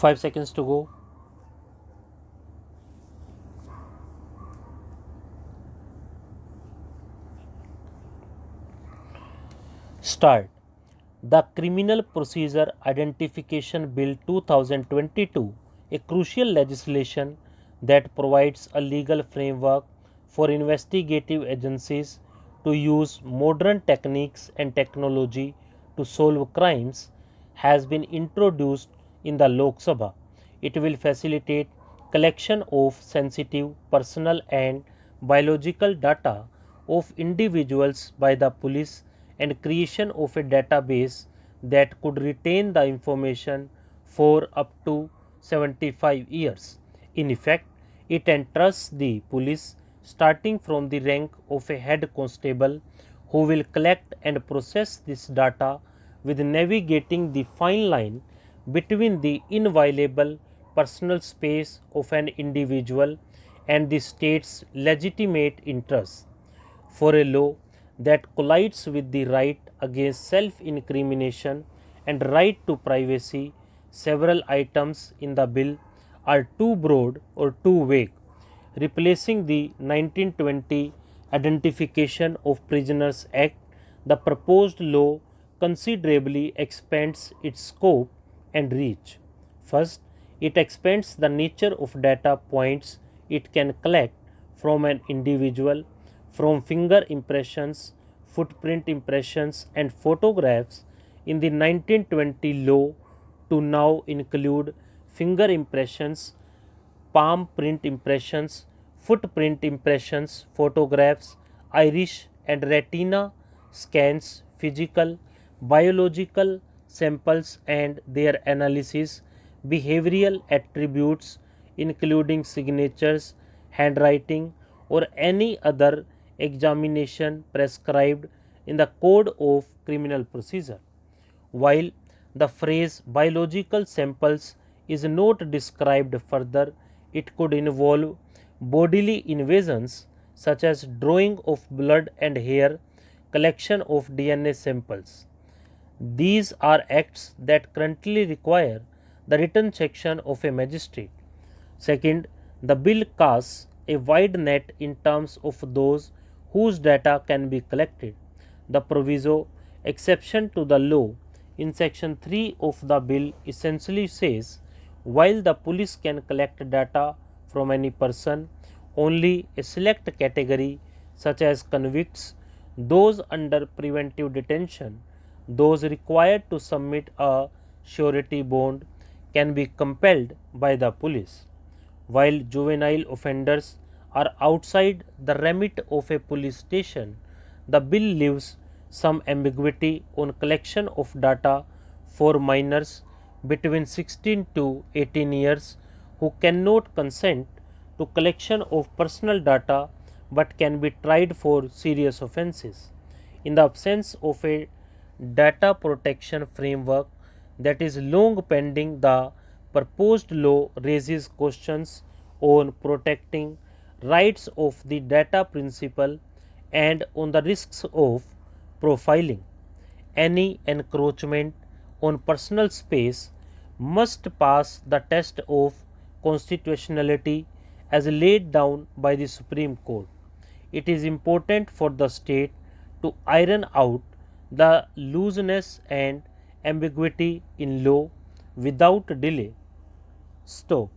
5 seconds to go. Start. The Criminal Procedure Identification Bill 2022, a crucial legislation that provides a legal framework for investigative agencies to use modern techniques and technology to solve crimes, has been introduced in the Lok Sabha. It will facilitate collection of sensitive personal and biological data of individuals by the police and creation of a database that could retain the information for up to 75 years. In effect, it entrusts the police starting from the rank of a head constable who will collect and process this data with navigating the fine line between the inviolable personal space of an individual and the state's legitimate interests. For a law that collides with the right against self incrimination and right to privacy, several items in the bill are too broad or too vague. Replacing the 1920 Identification of Prisoners Act, the proposed law considerably expands its scope and reach. First, it expands the nature of data points it can collect from an individual, from finger impressions, footprint impressions, and photographs in the 1920 law to now include finger impressions, palm print impressions, footprint impressions, photographs, iris and retina scans, physical, biological samples and their analysis, behavioral attributes including signatures, handwriting, or any other examination prescribed in the Code of Criminal Procedure. While the phrase biological samples is not described further, it could involve bodily invasions such as drawing of blood and hair, collection of DNA samples. These are acts that currently require the written sanction of a magistrate. Second, the bill casts a wide net in terms of those whose data can be collected. The proviso exception to the law in section 3 of the bill essentially says while the police can collect data from any person, only a select category such as convicts, those under preventive detention, those required to submit a surety bond can be compelled by the police. While juvenile offenders are outside the remit of a police station, the bill leaves some ambiguity on collection of data for minors between 16 to 18 years who cannot consent to collection of personal data but can be tried for serious offences. In the absence of a data protection framework that is long pending, the proposed law raises questions on protecting rights of the data principle and on the risks of profiling. Any encroachment on personal space must pass the test of constitutionality as laid down by the Supreme Court. It is important for the state to iron out the looseness and ambiguity in law without delay. Stop.